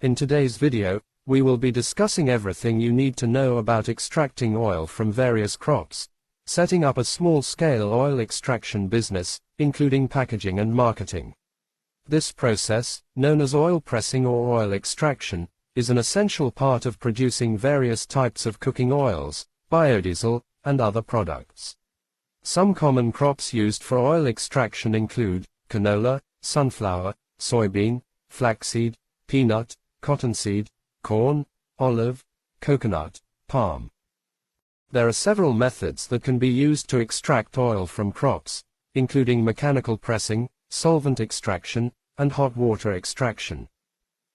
In today's video, we will be discussing everything you need to know about extracting oil from various crops, setting up a small-scale oil extraction business, including packaging and marketing. This process, known as oil pressing or oil extraction, is an essential part of producing various types of cooking oils, biodiesel, and other products. Some common crops used for oil extraction include canola, sunflower, soybean, flaxseed, peanut, cottonseed, corn, olive, coconut, palm. There are several methods that can be used to extract oil from crops, including mechanical pressing, solvent extraction, and hot water extraction.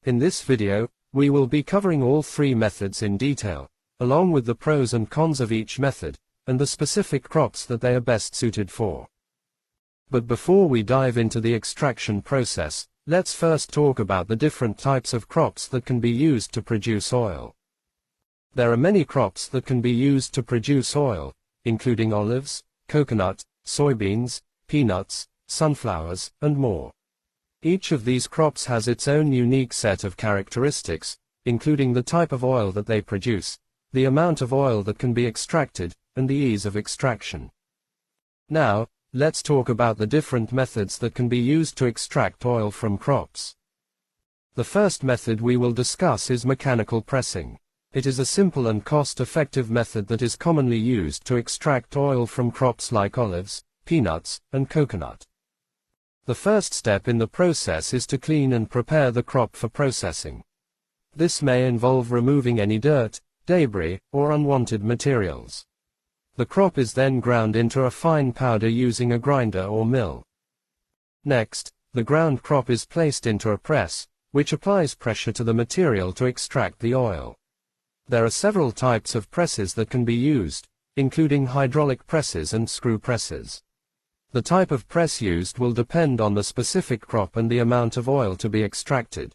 In this video, we will be covering all three methods in detail, along with the pros and cons of each method, and the specific crops that they are best suited for. But before we dive into the extraction process, let's first talk about the different types of crops that can be used to produce oil. There are many crops that can be used to produce oil, including olives, coconut, soybeans, peanuts, sunflowers, and more. Each of these crops has its own unique set of characteristics, including the type of oil that they produce, the amount of oil that can be extracted, and the ease of extraction. Now, let's talk about the different methods that can be used to extract oil from crops. The first method we will discuss is mechanical pressing. It is a simple and cost-effective method that is commonly used to extract oil from crops like olives, peanuts, and coconut. The first step in the process is to clean and prepare the crop for processing. This may involve removing any dirt, debris, or unwanted materials. The crop is then ground into a fine powder using a grinder or mill. Next, the ground crop is placed into a press, which applies pressure to the material to extract the oil. There are several types of presses that can be used, including hydraulic presses and screw presses. The type of press used will depend on the specific crop and the amount of oil to be extracted.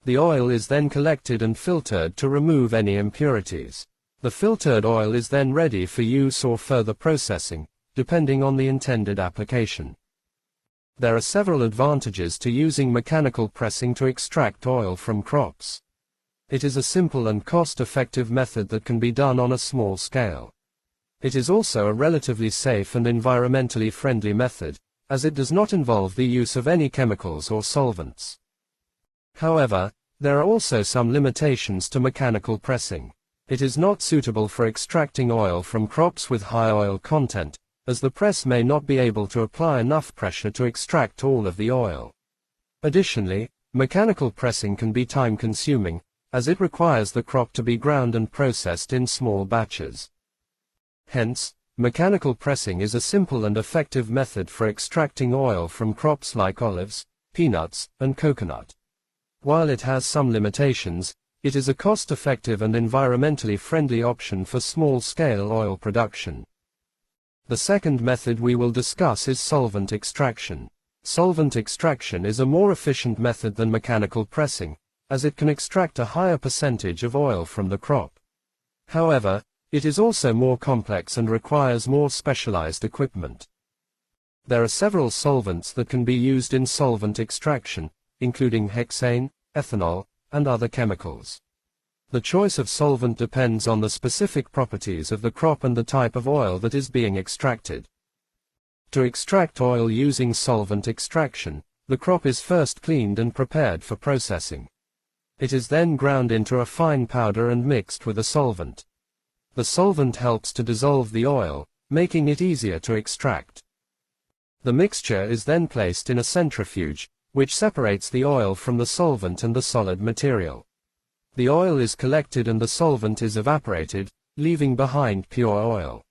The oil is then collected and filtered to remove any impurities. The filtered oil is then ready for use or further processing, depending on the intended application. There are several advantages to using mechanical pressing to extract oil from crops. It is a simple and cost-effective method that can be done on a small scale. It is also a relatively safe and environmentally friendly method, as it does not involve the use of any chemicals or solvents. However, there are also some limitations to mechanical pressing. It is not suitable for extracting oil from crops with high oil content, as the press may not be able to apply enough pressure to extract all of the oil. Additionally, mechanical pressing can be time-consuming, as it requires the crop to be ground and processed in small batches. Hence, mechanical pressing is a simple and effective method for extracting oil from crops like olives, peanuts, and coconut. While it has some limitations, it is a cost-effective and environmentally friendly option for small-scale oil production. The second method we will discuss is solvent extraction. Solvent extraction is a more efficient method than mechanical pressing, as it can extract a higher percentage of oil from the crop. However, it is also more complex and requires more specialized equipment. There are several solvents that can be used in solvent extraction, including hexane, ethanol, and other chemicals. The choice of solvent depends on the specific properties of the crop and the type of oil that is being extracted. To extract oil using solvent extraction, the crop is first cleaned and prepared for processing. It is then ground into a fine powder and mixed with a solvent. The solvent helps to dissolve the oil, making it easier to extract. The mixture is then placed in a centrifuge, which separates the oil from the solvent and the solid material. The oil is collected and the solvent is evaporated, leaving behind pure oil.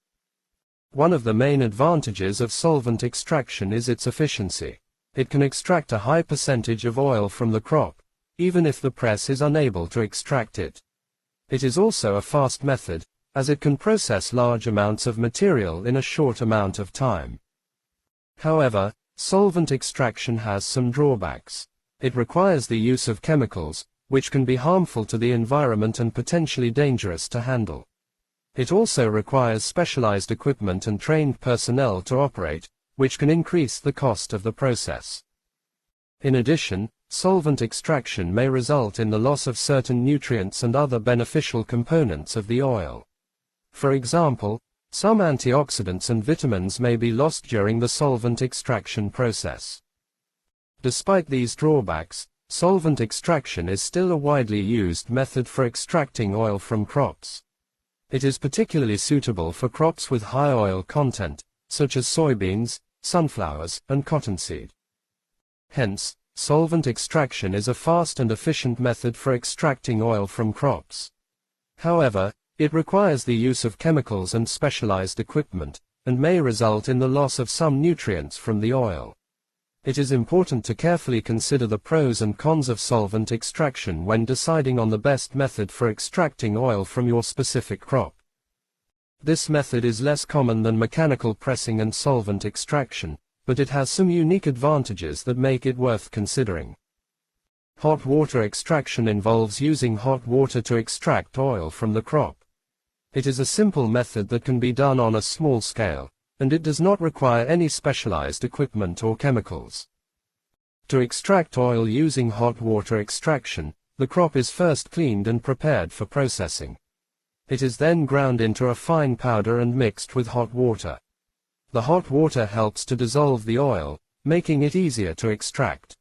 One of the main advantages of solvent extraction is its efficiency. It can extract a high percentage of oil from the crop, even if the press is unable to extract it. It is also a fast method, as it can process large amounts of material in a short amount of time. However, solvent extraction has some drawbacks. It requires the use of chemicals, which can be harmful to the environment and potentially dangerous to handle. It also requires specialized equipment and trained personnel to operate, which can increase the cost of the process. In addition, solvent extraction may result in the loss of certain nutrients and other beneficial components of the oil. For example, some antioxidants and vitamins may be lost during the solvent extraction process. Despite these drawbacks, solvent extraction is still a widely used method for extracting oil from crops. It is particularly suitable for crops with high oil content, such as soybeans, sunflowers, and cottonseed. Hence, solvent extraction is a fast and efficient method for extracting oil from crops. However, it requires the use of chemicals and specialized equipment, and may result in the loss of some nutrients from the oil. It is important to carefully consider the pros and cons of solvent extraction when deciding on the best method for extracting oil from your specific crop. This method is less common than mechanical pressing and solvent extraction, but it has some unique advantages that make it worth considering. Hot water extraction involves using hot water to extract oil from the crop. It is a simple method that can be done on a small scale, and it does not require any specialized equipment or chemicals. To extract oil using hot water extraction, the crop is first cleaned and prepared for processing. It is then ground into a fine powder and mixed with hot water. The hot water helps to dissolve the oil, making it easier to extract.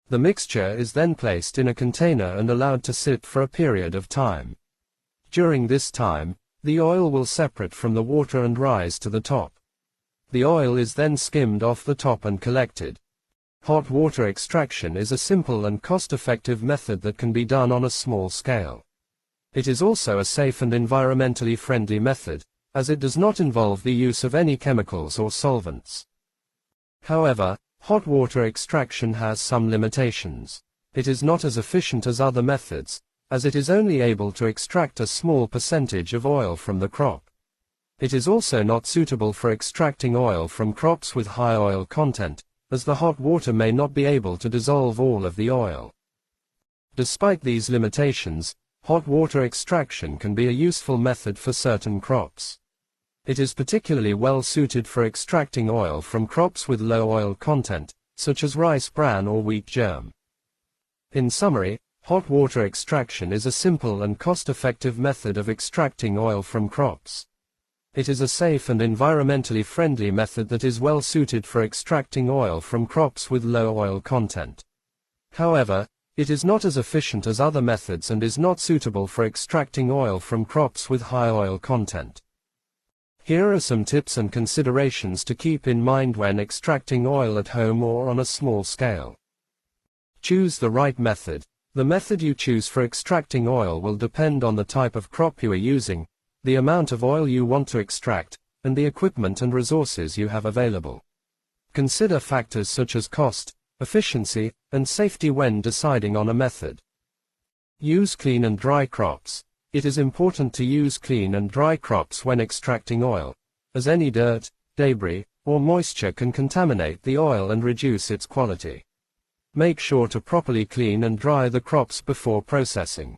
The mixture is then placed in a container and allowed to sit for a period of time. During this time, the oil will separate from the water and rise to the top. The oil is then skimmed off the top and collected. Hot water extraction is a simple and cost-effective method that can be done on a small scale. It is also a safe and environmentally friendly method, as it does not involve the use of any chemicals or solvents. However, hot water extraction has some limitations. It is not as efficient as other methods, as it is only able to extract a small percentage of oil from the crop. It is also not suitable for extracting oil from crops with high oil content, as the hot water may not be able to dissolve all of the oil. Despite these limitations, hot water extraction can be a useful method for certain crops. It is particularly well suited for extracting oil from crops with low oil content, such as rice bran or wheat germ. In summary, hot water extraction is a simple and cost-effective method of extracting oil from crops. It is a safe and environmentally friendly method that is well suited for extracting oil from crops with low oil content. However, it is not as efficient as other methods and is not suitable for extracting oil from crops with high oil content. Here are some tips and considerations to keep in mind when extracting oil at home or on a small scale. Choose the right method. The method you choose for extracting oil will depend on the type of crop you are using, the amount of oil you want to extract, and the equipment and resources you have available. Consider factors such as cost, efficiency, and safety when deciding on a method. Use clean and dry crops. It is important to use clean and dry crops when extracting oil, as any dirt, debris, or moisture can contaminate the oil and reduce its quality. Make sure to properly clean and dry the crops before processing.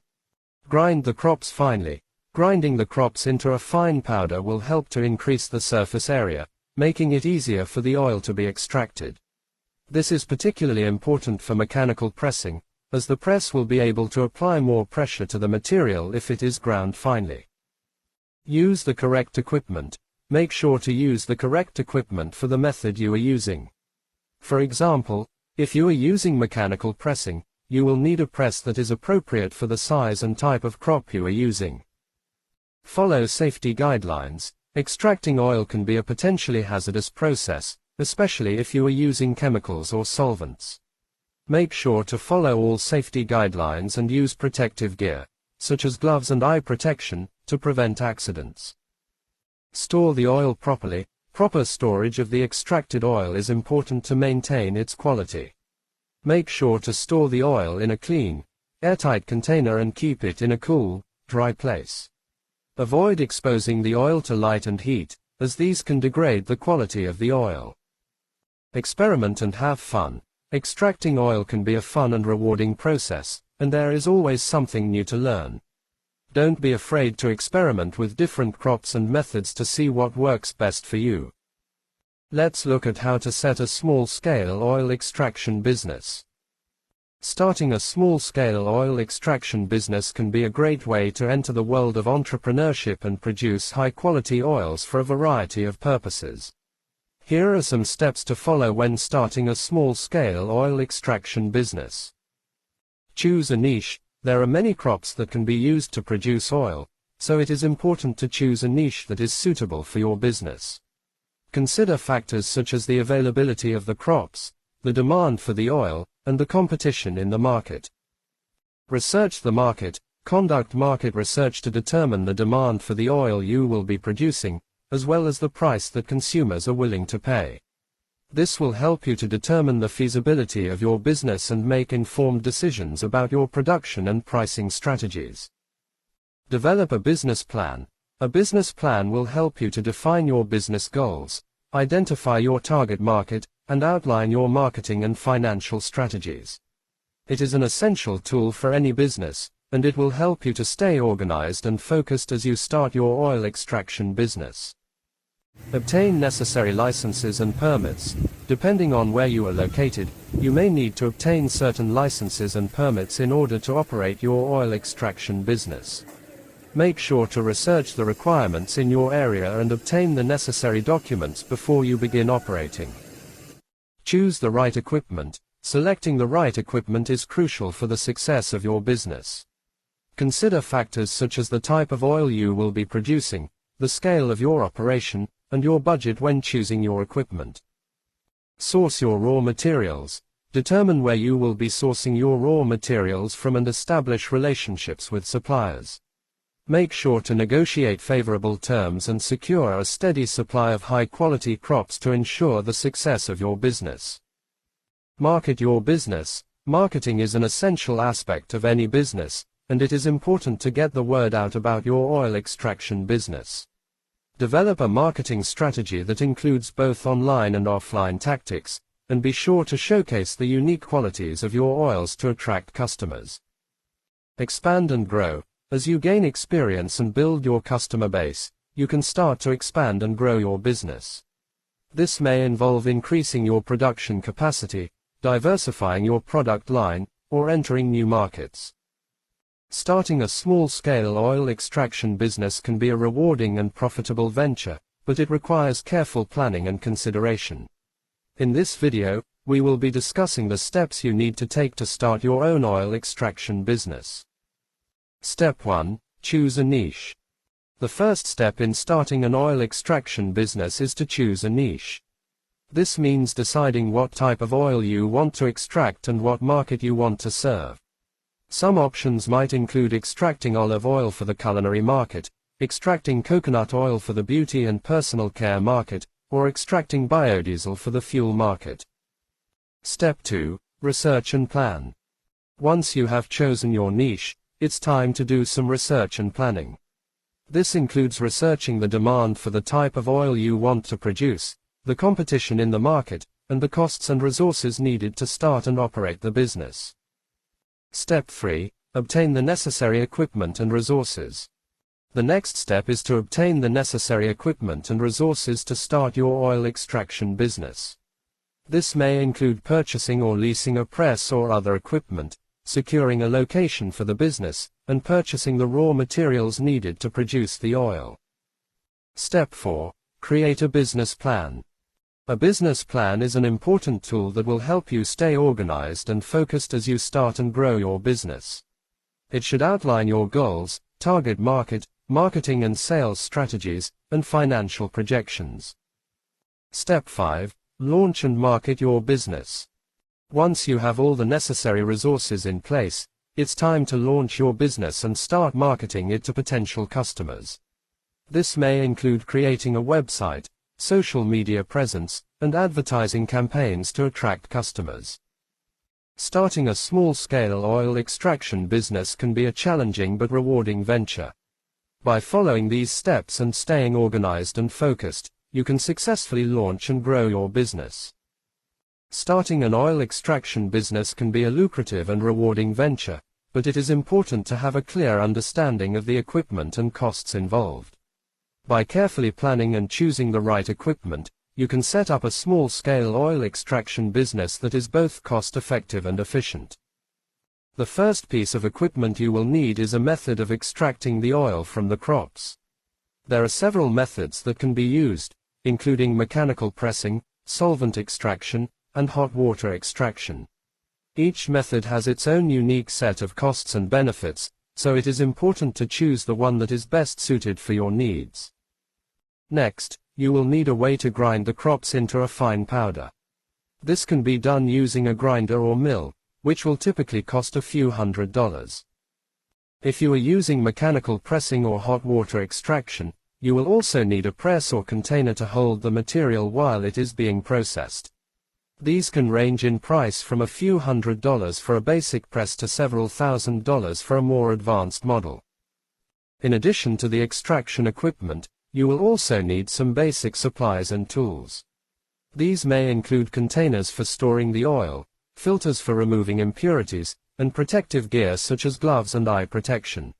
Grind the crops finely. Grinding the crops into a fine powder will help to increase the surface area, making it easier for the oil to be extracted. This is particularly important for mechanical pressing, as the press will be able to apply more pressure to the material if it is ground finely. Use the correct equipment. Make sure to use the correct equipment for the method you are using. For example, if you are using mechanical pressing, you will need a press that is appropriate for the size and type of crop you are using. Follow safety guidelines. Extracting oil can be a potentially hazardous process, especially if you are using chemicals or solvents. Make sure to follow all safety guidelines and use protective gear, such as gloves and eye protection, to prevent accidents. Store the oil properly. Proper storage of the extracted oil is important to maintain its quality. Make sure to store the oil in a clean, airtight container and keep it in a cool, dry place. Avoid exposing the oil to light and heat, as these can degrade the quality of the oil. Experiment and have fun. Extracting oil can be a fun and rewarding process, and there is always something new to learn. Don't be afraid to experiment with different crops and methods to see what works best for you. Let's look at how to set a small-scale oil extraction business. Starting a small-scale oil extraction business can be a great way to enter the world of entrepreneurship and produce high-quality oils for a variety of purposes. Here are some steps to follow when starting a small-scale oil extraction business. Choose a niche. There are many crops that can be used to produce oil, so it is important to choose a niche that is suitable for your business. Consider factors such as the availability of the crops, the demand for the oil, and the competition in the market. Research the market. Conduct market research to determine the demand for the oil you will be producing, as well as the price that consumers are willing to pay. This will help you to determine the feasibility of your business and make informed decisions about your production and pricing strategies. Develop a business plan. A business plan will help you to define your business goals, identify your target market, and outline your marketing and financial strategies. It is an essential tool for any business, and it will help you to stay organized and focused as you start your oil extraction business. Obtain necessary licenses and permits. Depending on where you are located, you may need to obtain certain licenses and permits in order to operate your oil extraction business. Make sure to research the requirements in your area and obtain the necessary documents before you begin operating. Choose the right equipment. Selecting the right equipment is crucial for the success of your business. Consider factors such as the type of oil you will be producing, the scale of your operation, and your budget when choosing your equipment. Source your raw materials. Determine where you will be sourcing your raw materials from and establish relationships with suppliers. Make sure to negotiate favorable terms and secure a steady supply of high-quality crops to ensure the success of your business. Market your business. Marketing is an essential aspect of any business, and it is important to get the word out about your oil extraction business. Develop a marketing strategy that includes both online and offline tactics, and be sure to showcase the unique qualities of your oils to attract customers. Expand and grow. As you gain experience and build your customer base, you can start to expand and grow your business. This may involve increasing your production capacity, diversifying your product line, or entering new markets. Starting a small-scale oil extraction business can be a rewarding and profitable venture, but it requires careful planning and consideration. In this video, we will be discussing the steps you need to take to start your own oil extraction business. Step 1. Choose a niche. The first step in starting an oil extraction business is to choose a niche. This means deciding what type of oil you want to extract and what market you want to serve. Some options might include extracting olive oil for the culinary market, extracting coconut oil for the beauty and personal care market, or extracting biodiesel for the fuel market. Step 2. Research and plan. Once you have chosen your niche, it's time to do some research and planning. This includes researching the demand for the type of oil you want to produce, the competition in the market, and the costs and resources needed to start and operate the business. Step 3. Obtain the necessary equipment and resources. The next step is to obtain the necessary equipment and resources to start your oil extraction business. This may include purchasing or leasing a press or other equipment, securing a location for the business, and purchasing the raw materials needed to produce the oil. Step 4. Create a business plan. A business plan is an important tool that will help you stay organized and focused as you start and grow your business. It should outline your goals, target market, marketing and sales strategies, and financial projections. Step 5. Launch and market your business. Once you have all the necessary resources in place, it's time to launch your business and start marketing it to potential customers. This may include creating a website, social media presence, and advertising campaigns to attract customers. Starting a small-scale oil extraction business can be a challenging but rewarding venture. By following these steps and staying organized and focused, you can successfully launch and grow your business. Starting an oil extraction business can be a lucrative and rewarding venture, but it is important to have a clear understanding of the equipment and costs involved. By carefully planning and choosing the right equipment, you can set up a small-scale oil extraction business that is both cost-effective and efficient. The first piece of equipment you will need is a method of extracting the oil from the crops. There are several methods that can be used, including mechanical pressing, solvent extraction, and hot water extraction. Each method has its own unique set of costs and benefits, so it is important to choose the one that is best suited for your needs. Next, you will need a way to grind the crops into a fine powder. This can be done using a grinder or mill, which will typically cost a few $100s. If you are using mechanical pressing or hot water extraction, you will also need a press or container to hold the material while it is being processed. These can range in price from a few $100s for a basic press to several $1,000s for a more advanced model. In addition to the extraction equipment, you will also need some basic supplies and tools. These may include containers for storing the oil, filters for removing impurities, and protective gear such as gloves and eye protection.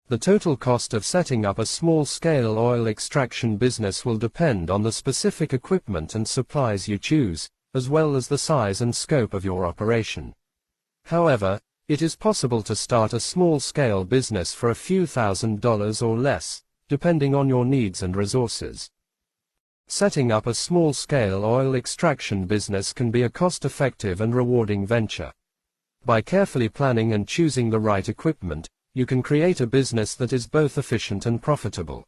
The total cost of setting up a small-scale oil extraction business will depend on the specific equipment and supplies you choose, as well as the size and scope of your operation. However, it is possible to start a small-scale business for a few $1,000s or less, depending on your needs and resources. Setting up a small-scale oil extraction business can be a cost-effective and rewarding venture. By carefully planning and choosing the right equipment, you can create a business that is both efficient and profitable.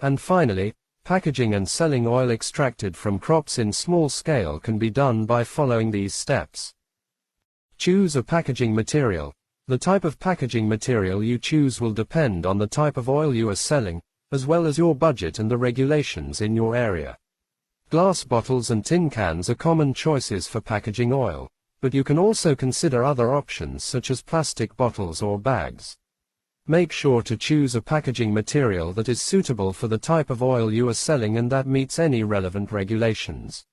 And finally, packaging and selling oil extracted from crops in small scale can be done by following these steps. Choose a packaging material. The type of packaging material you choose will depend on the type of oil you are selling, as well as your budget and the regulations in your area. Glass bottles and tin cans are common choices for packaging oil, but you can also consider other options such as plastic bottles or bags. Make sure to choose a packaging material that is suitable for the type of oil you are selling and that meets any relevant regulations.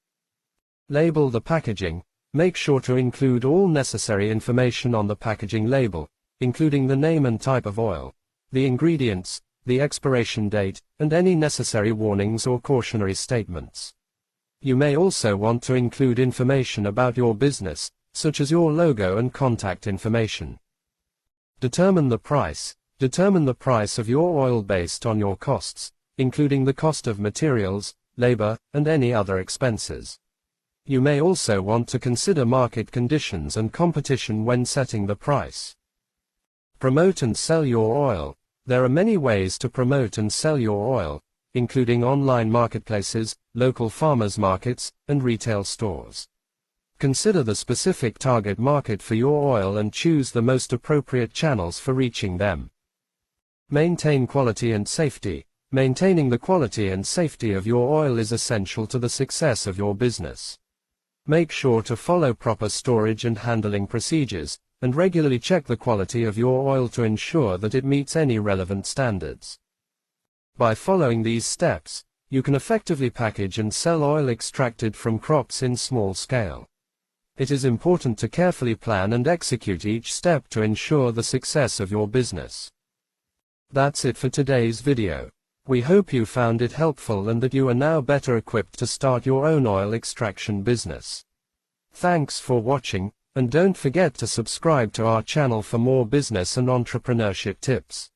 Label the packaging. Make sure to include all necessary information on the packaging label, including the name and type of oil, the ingredients, the expiration date, and any necessary warnings or cautionary statements. You may also want to include information about your business, such as your logo and contact information. Determine the price. Determine the price of your oil based on your costs, including the cost of materials, labor, and any other expenses. You may also want to consider market conditions and competition when setting the price. Promote and sell your oil. There are many ways to promote and sell your oil, including online marketplaces, local farmers markets, and retail stores. Consider the specific target market for your oil and choose the most appropriate channels for reaching them. Maintain quality and safety. Maintaining the quality and safety of your oil is essential to the success of your business. Make sure to follow proper storage and handling procedures, and regularly check the quality of your oil to ensure that it meets any relevant standards. By following these steps, you can effectively package and sell oil extracted from crops in small scale. It is important to carefully plan and execute each step to ensure the success of your business. That's it for today's video. We hope you found it helpful and that you are now better equipped to start your own oil extraction business. Thanks for watching, and don't forget to subscribe to our channel for more business and entrepreneurship tips.